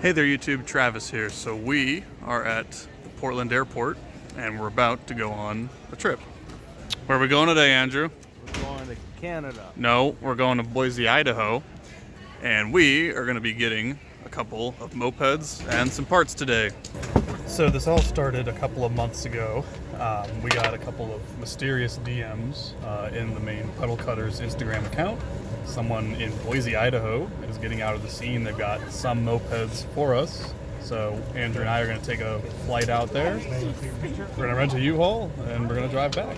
Hey there YouTube, Travis here. So we are at the Portland airport and we're about to go on a trip. Where are we going today, Andrew? We're going to Canada. No, we're going to Boise, Idaho. And we are going to be getting a couple of mopeds and some parts today. So this all started a couple of months ago. We got a couple of mysterious DMs in the main Pedal Cutters Instagram account. Someone in Boise, Idaho is getting out of the scene. They've got some mopeds for us. So Andrew and I are going to take a flight out there. We're going to rent a U-Haul and we're going to drive back.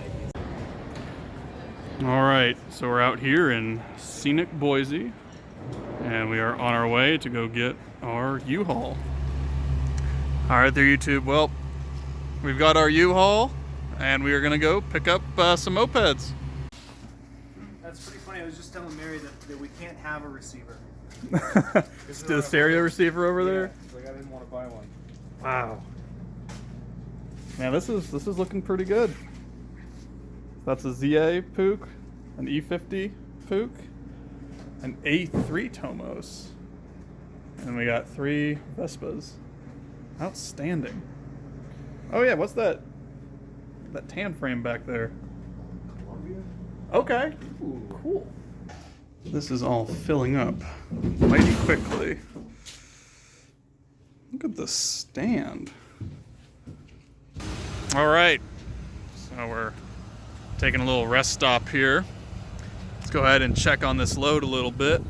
All right, so we're out here in scenic Boise and we are on our way to go get our U-Haul. All right there, YouTube. Well, we've got our U-Haul and we are going to go pick up some mopeds. That's pretty funny. I was just telling Mary that we can't have a receiver. The stereo receiver over there? Like I didn't want to buy one. Wow. Man, this is looking pretty good. That's a ZA Puke, an E50 Puke, an A3 Tomos, and we got 3 Vespas. Outstanding. Oh yeah, what's that tan frame back there? Okay. Ooh, cool. This is all filling up mighty quickly. Look at the stand. All right, so we're taking a little rest stop here. Let's go ahead and check on this load a little bit.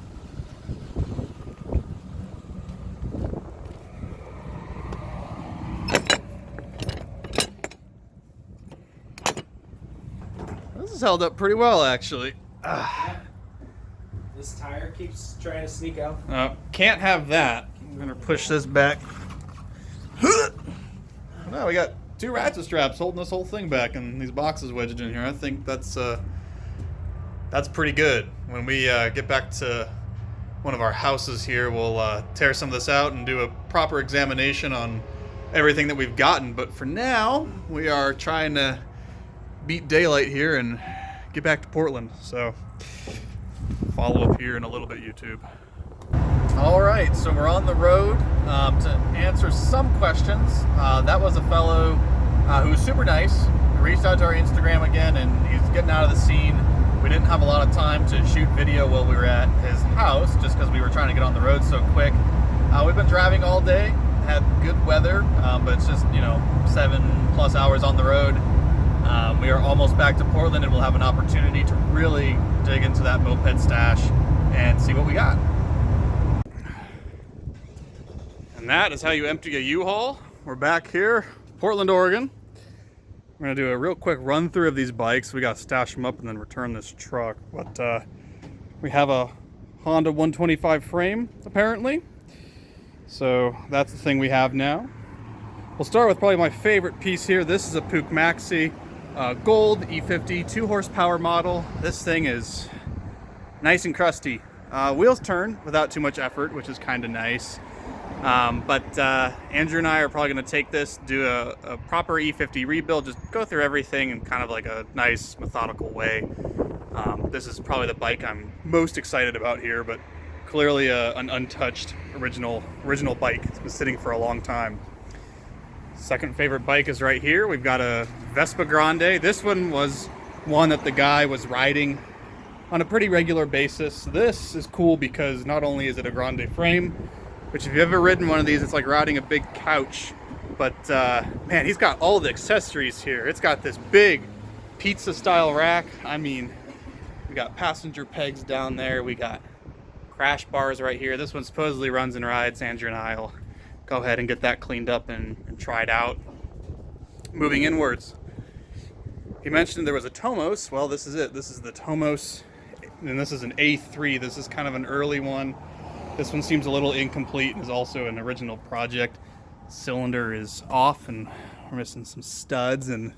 This is held up pretty well, actually. This tire keeps trying to sneak out. Can't have that. I'm gonna push this back. No, we got 2 ratchet straps holding this whole thing back and these boxes wedged in here. I think that's pretty good. When we get back to one of our houses here, we'll tear some of this out and do a proper examination on everything that we've gotten. But for now, we are trying to beat daylight here and get back to Portland. So follow up here in a little bit, YouTube. All right, so we're on the road to answer some questions. That was a fellow who was super nice. He reached out to our Instagram again, and he's getting out of the scene. We didn't have a lot of time to shoot video while we were at his house, just because we were trying to get on the road so quick. We've been driving all day, had good weather, but it's just 7+ hours on the road. We are almost back to Portland, and we'll have an opportunity to really dig into that moped stash and see what we got. And that is how you empty a U-Haul. We're back here, Portland, Oregon. We're gonna do a real quick run through of these bikes. We gotta stash them up and then return this truck. But we have a Honda 125 frame, apparently. So that's the thing we have now. We'll start with probably my favorite piece here. This is a Puke Maxi gold E50 2 horsepower model. This thing is nice and crusty. Wheels turn without too much effort, which is kind of nice. But Andrew and I are probably going to take this, do a proper E50 rebuild, just go through everything in kind of like a nice methodical way. This is probably the bike I'm most excited about here, but clearly an untouched original bike. It's been sitting for a long time. Second favorite bike is right here. We've got a Vespa Grande. This one was one that the guy was riding on a pretty regular basis. This is cool because not only is it a Grande frame, which if you've ever ridden one of these, it's like riding a big couch. But man, he's got all the accessories here. It's got this big pizza style rack. I mean, we got passenger pegs down there. We got crash bars right here. This one supposedly runs and rides. Andrew and I will go ahead and get that cleaned up and try it out. Moving inwards. He mentioned there was a Tomos. Well, this is it. This is the Tomos, and this is an A3. This is kind of an early one. This one seems a little incomplete and is also an original project. Cylinder is off and we're missing some studs, and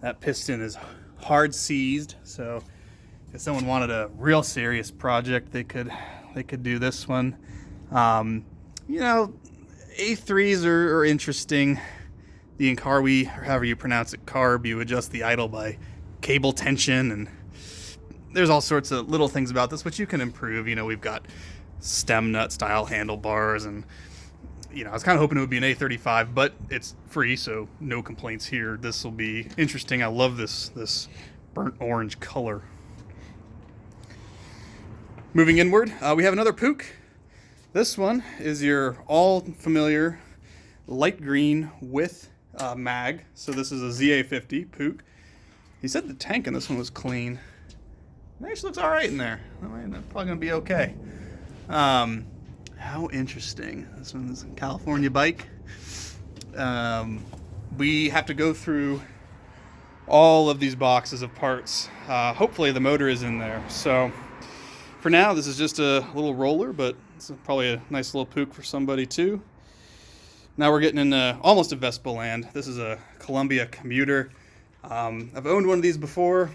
that piston is hard seized. So if someone wanted a real serious project, they could do this one. A3s are interesting. The Incarwi, or however you pronounce it, carb, you adjust the idle by cable tension, and there's all sorts of little things about this which you can improve. We've got stem nut style handlebars, and you know, I was kind of hoping it would be an A35, but it's free, so no complaints here. This will be interesting. I love this burnt orange color. Moving inward, we have another Puch. This one is your all familiar light green with mag. So this is a ZA50 Puch. He said the tank in this one was clean. It actually looks all right in there. I mean, that's probably gonna be okay. How interesting. This one's a California bike. We have to go through all of these boxes of parts. Hopefully the motor is in there. So for now, this is just a little roller, but it's probably a nice little Puch for somebody too. Now we're getting into almost a Vespa land. This is a Columbia commuter. I've owned one of these before.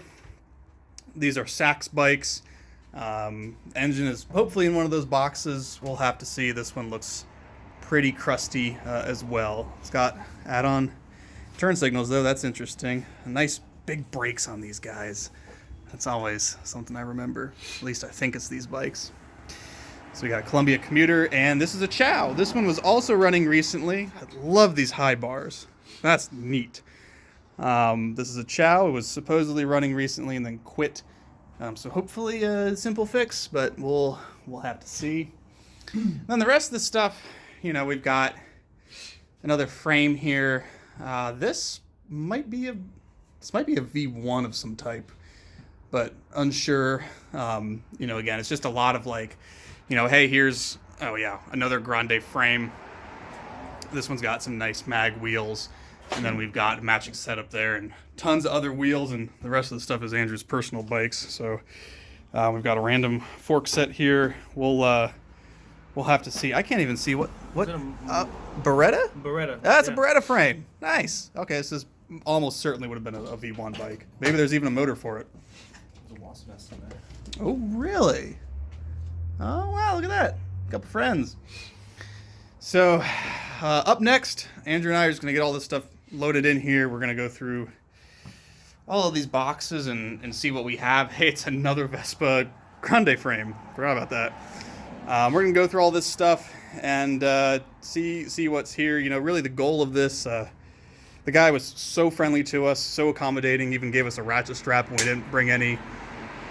These are Sachs bikes. Engine is hopefully in one of those boxes. We'll have to see. This one looks pretty crusty as well. It's got add-on turn signals though. That's interesting. Nice big brakes on these guys. That's always something I remember. At least I think it's these bikes. So we got a Columbia commuter, and this is a Chow. This one was also running recently. I love these high bars. That's neat. This is a Chow. It was supposedly running recently and then quit. So hopefully a simple fix, but we'll have to see. Then the rest of the stuff, you know, we've got another frame here. This might be a V1 of some type, but unsure. You know, again, it's just a lot of like, you know, hey, here's, oh yeah, another Grande frame. This one's got some nice mag wheels, and then we've got a matching setup there and tons of other wheels, and the rest of the stuff is Andrew's personal bikes. So we've got a random fork set here. We'll have to see. I can't even see what Beretta? Beretta. That's a Beretta frame. Nice. Okay, this is almost certainly would have been a V1 bike. Maybe there's even a motor for it. There's a wasp nest in there. Oh, really? Oh, wow, look at that. Couple friends. So, up next, Andrew and I are just going to get all this stuff loaded in here. We're going to go through all of these boxes and see what we have. Hey, it's another Vespa Grande frame. Forgot about that. We're going to go through all this stuff and see what's here. You know, really the goal of this, the guy was so friendly to us, so accommodating, even gave us a ratchet strap when we didn't bring any.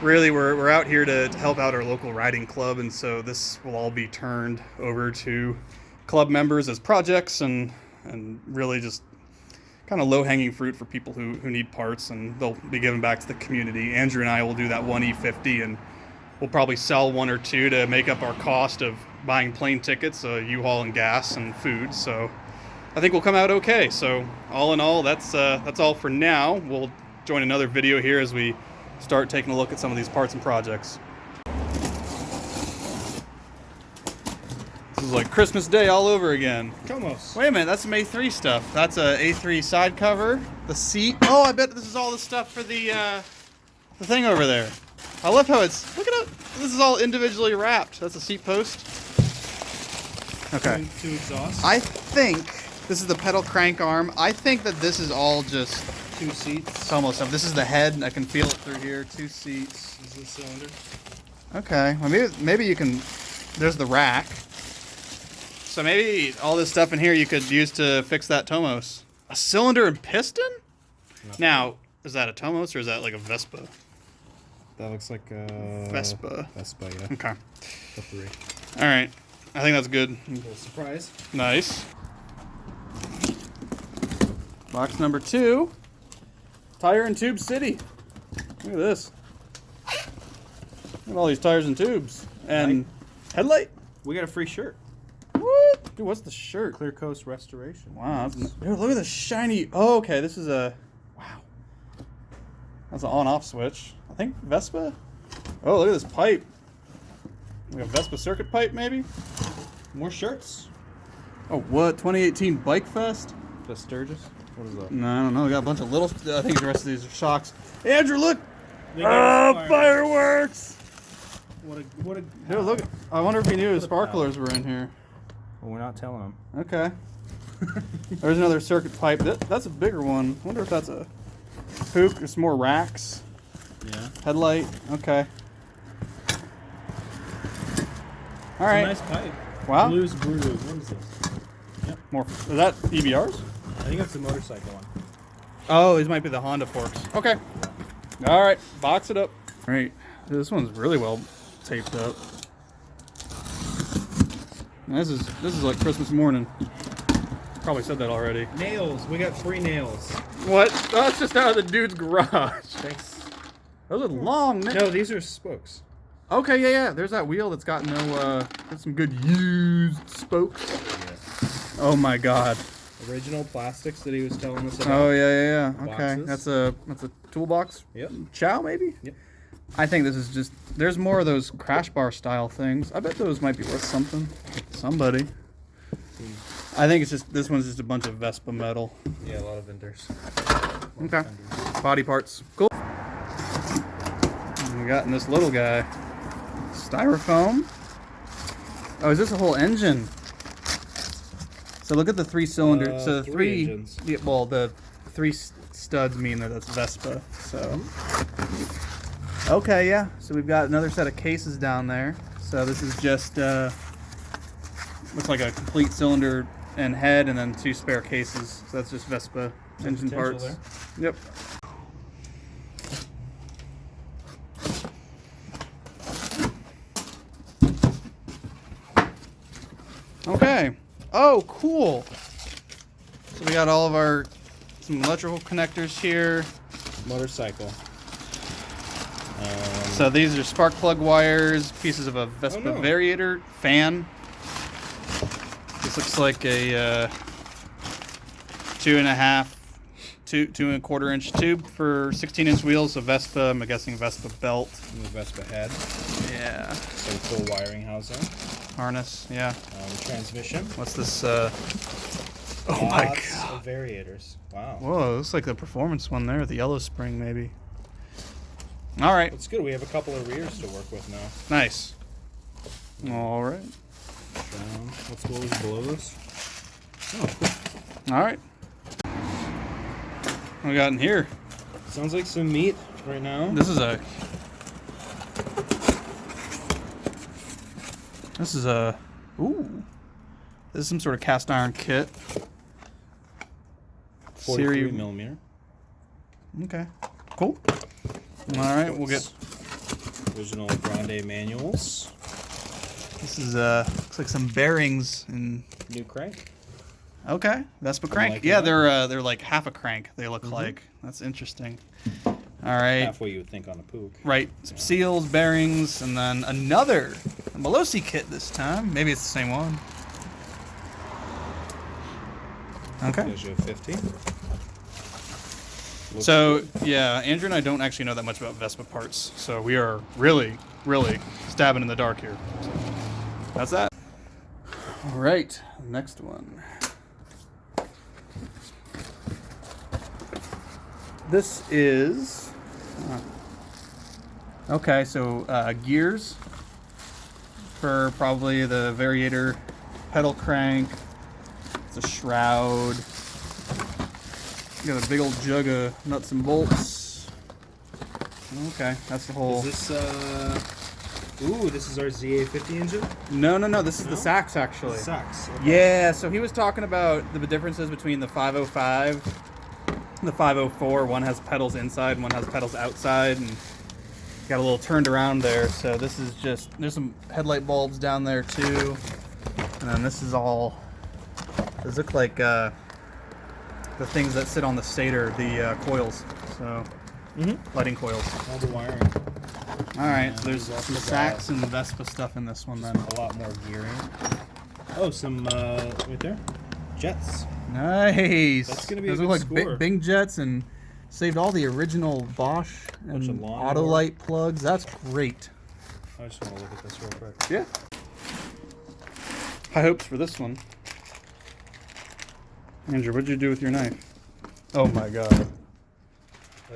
Really, we're out here to help out our local riding club, and so this will all be turned over to club members as projects and really just kind of low-hanging fruit for people who need parts, and they'll be given back to the community. Andrew and I will do that one E50, and we'll probably sell one or two to make up our cost of buying plane tickets, U-Haul and gas and food. So I think we'll come out okay. So all in all, that's all for now. We'll join another video here as we start taking a look at some of these parts and projects. This is like Christmas Day all over again. Almost. Wait a minute, that's some A3 stuff. That's a A3 side cover, the seat. Oh, I bet this is all the stuff for the thing over there. I love how it's, look at it. This is all individually wrapped. That's a seat post. Okay. Two exhausts. I think this is the pedal crank arm. I think that this is all just Two seats. it's almost up. This is the head. I can feel it through here. Two seats. This is the cylinder. Okay. Well, maybe you can. There's the rack. So maybe all this stuff in here you could use to fix that Tomos. A cylinder and piston? Now, is that a Tomos or is that like a Vespa? That looks like a Vespa. Vespa, yeah. Okay. The 3. All right. I think that's good. Little surprise. Nice. Box number 2. Tire and tube city. Look at this. Look at all these tires and tubes. And headlight. We got a free shirt. What? Dude, what's the shirt? Clear Coast Restoration. Wow. Dude, look at the shiny. Oh, okay. This is a. Wow. That's an on-off switch. I think Vespa. Oh, look at this pipe. Like a Vespa circuit pipe, maybe? More shirts. Oh, what? 2018 Bike Fest? The Sturgis. What is that? No, I don't know. We got a bunch of little. I think the rest of these are shocks. Hey, Andrew, look! They gave us Fireworks! What a. Dude, look. I wonder if he knew his sparklers were in here. Well, we're not telling them. Okay. There's another circuit pipe. That's a bigger one. I wonder if that's a Puch. There's some more racks. Yeah. Headlight. Okay. All It's right. a nice pipe. Wow. Blues Brews. What is this? More. Is that EBRs? I think that's the motorcycle one. Oh, these might be the Honda forks. Okay. All right, box it up. All right, this one's really well taped up. This is like Christmas morning. Probably said that already. Nails. We got 3 nails. What? That's just out of the dude's garage. Thanks. Those are long. No, these are spokes. Okay, yeah. There's that wheel that's got no. Got some good used spokes. Yes. Oh my God. Original plastics that he was telling us about. Oh yeah. Okay, Boxes. that's a toolbox. Yep. Chow maybe. Yep. I think this is just. There's more of those crash bar style things. I bet those might be worth something. Somebody. I think it's just this one's just a bunch of Vespa metal. Yeah, a lot of vendors. Okay. Body parts. Cool. And we got in this little guy. Styrofoam. Oh, is this a whole engine? So look at the 3 cylinders. So the 3 engines. Yeah, well, the 3 studs mean that that's Vespa. So. Okay, yeah. So we've got another set of cases down there. So this is just looks like a complete cylinder and head, and then 2 spare cases. So that's just Vespa engine parts. there. Yep. Okay. Oh, cool. So we got all of some electrical connectors here. Motorcycle. So these are spark plug wires, pieces of a Vespa variator fan. This looks like a 2.25 inch tube for 16-inch wheels. So Vespa, I'm guessing Vespa belt. And the Vespa head. Yeah. Some full wiring housing. Harness, yeah. Transmission. What's this? Oh my Lots God. of variators. Wow. Whoa, looks like the performance one there, the yellow spring maybe. All right. That's good. We have a couple of rears to work with now. Nice. All right. What's what was below this? All right. What we got in here? Sounds like some meat right now. This is a. Ooh. This is some sort of cast iron kit. 43 millimeter. Okay. Cool. All right, we'll get. Original Grande manuals. This is looks like some bearings and. New crank. Okay, Vespa crank. Like Yeah, that. they're like half a crank. They look like. That's interesting. All right. Halfway you would think on a Pook. Right. Some seals, bearings, and then another Molosi kit this time. Maybe it's the same one. Okay. There's your 50. So, yeah, Andrew and I don't actually know that much about Vespa parts. So we are really, really stabbing in the dark here. So that's that. All right, next one. This is... okay, so gears for probably the variator pedal crank. It's a shroud. Got a big old jug of nuts and bolts. Okay, that's the whole. Is this ooh, this is our ZA50 engine? No, this is the Sax actually. Sucks. Okay. Yeah, so he was talking about the differences between the 505 and the 504. One has pedals inside, and one has pedals outside, and got a little turned around there. So this is just, there's some headlight bulbs down there too. And then this is all, those look like the things that sit on the stator, the coils. So, lighting coils. All the wiring. All right, so there's there's lots some of Sax and Vespa stuff in this one then. A lot more gearing. Oh, some right there. Jets. Nice. That's gonna be a Those good look like score. Bing jets and saved all the original Bosch Bunch of and lawnmower. Autolite plugs. That's great. I just want to look at this real quick. Yeah. High hopes for this one. Andrew, what'd you do with your knife? Oh my god. Did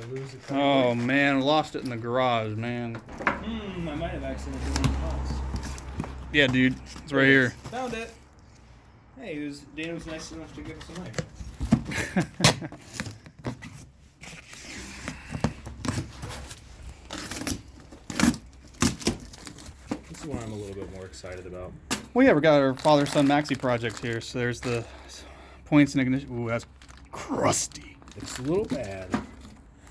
I lose it? Oh man, lost it in the garage, man. I might have accidentally done the box. Yeah, dude, it's right here. Found it. Hey, Dana was nice enough to give us a knife. This is one I'm a little bit more excited about. Well, yeah, we got our father-son maxi project here. So there's the points and ignition. Ooh, that's crusty. It's a little bad.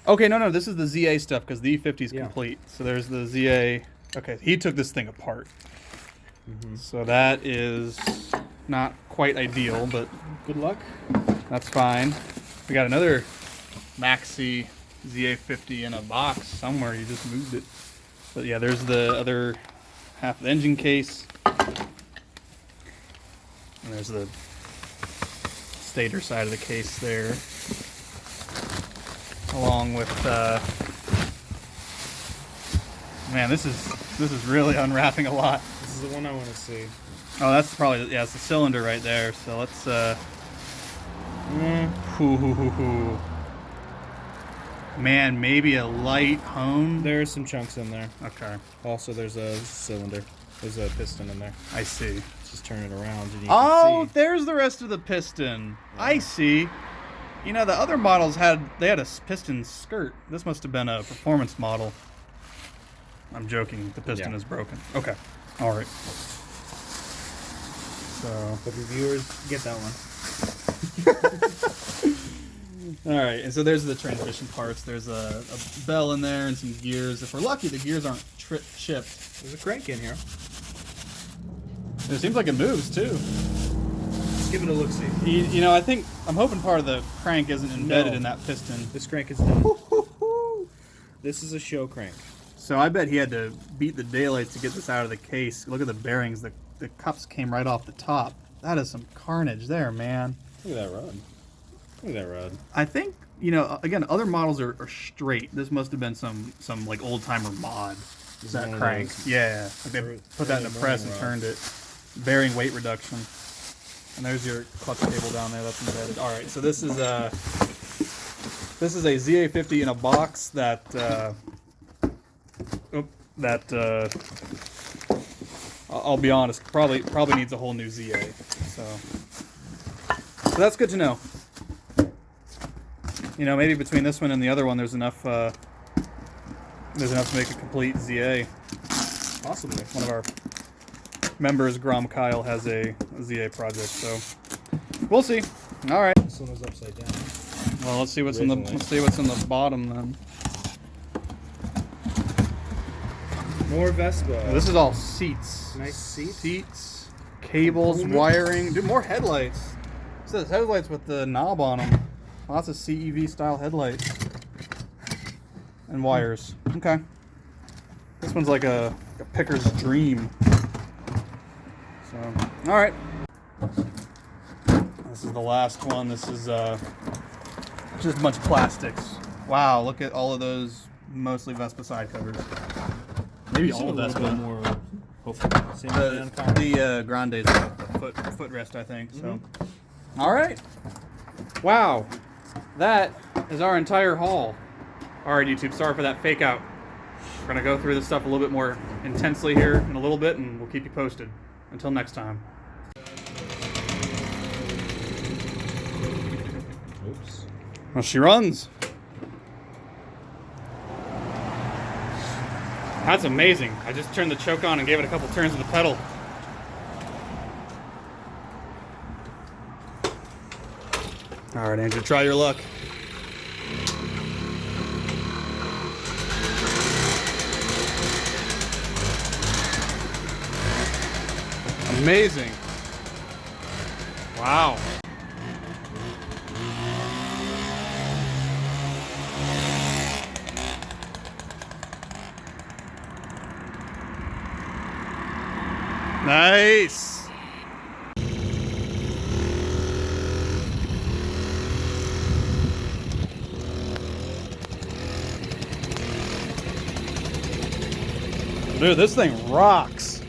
Okay, no, this is the ZA stuff because the E50 is Yeah. complete. So there's the ZA. Okay, he took this thing apart. So that is not quite ideal, but Good luck. that's fine. We got another maxi ZA50 in a box somewhere. You just moved it. But yeah, there's the other half of the engine case. And there's the stator side of the case there. Along with, man, this is really unwrapping a lot. This is the one I want to see. Oh, that's probably, yeah, it's the cylinder right there. So let's, man, maybe a light hone. There's some chunks in there. Okay, Also, there's a cylinder. There's a piston in there. I see. Just turn it around and you Oh, can see. there's the rest of the piston. I see. You know, the other models had a piston skirt. This must have been a performance model. I'm joking. The piston Yeah. is broken. Okay. All right. So, Hope your viewers get that one. all right. And so there's the transmission parts. There's a bell in there and some gears. If we're lucky, the gears aren't chipped. There's a crank in here. It seems like it moves too. Let's give it a look-see. You know, I'm hoping part of the crank isn't embedded No. in that piston. This crank is done. This is a show crank. So I bet he had to beat the daylights to get this out of the case. Look at the bearings. The cups came right off the top. That is some carnage there, man. Look at that rod. Look at that rod. I think, you know, again, other models are straight. This must have been some like old-timer mod. This is That one of crank. those Yeah. Like they put that in the press and morning turned it. Bearing weight reduction. And there's your clutch cable down there that's embedded. All right, so this is a ZA50 in a box that I'll be honest, probably needs a whole new ZA. So that's good to know. You know, maybe between this one and the other one, there's enough to make a complete ZA. Possibly. One of our members, Grom Kyle, has a ZA project, so we'll see. All right. This one was upside down. Well, let's see what's Originally. let's see what's in the bottom then. More Vespa. This is all seats. Nice seats. Seats, cables, Components. wiring. Dude, more headlights. It says headlights with the knob on them. Lots of CEV style headlights. And wires. Okay. This one's like a picker's dream. So, all right. This is the last one. This is just a bunch of plastics. Wow, look at all of those mostly Vespa side covers. Maybe all of Vespa. more. Hopefully. The Grande is a footrest, I think. So, all right. Wow, that is our entire haul. All right, YouTube. Sorry for that fake out. We're gonna go through this stuff a little bit more intensely here in a little bit, and we'll keep you posted. Until next time. Oops. Well, she runs. That's amazing. I just turned the choke on and gave it a couple turns with the pedal. All right, Andrew, try your luck. Amazing. Wow. Nice. Dude, this thing rocks.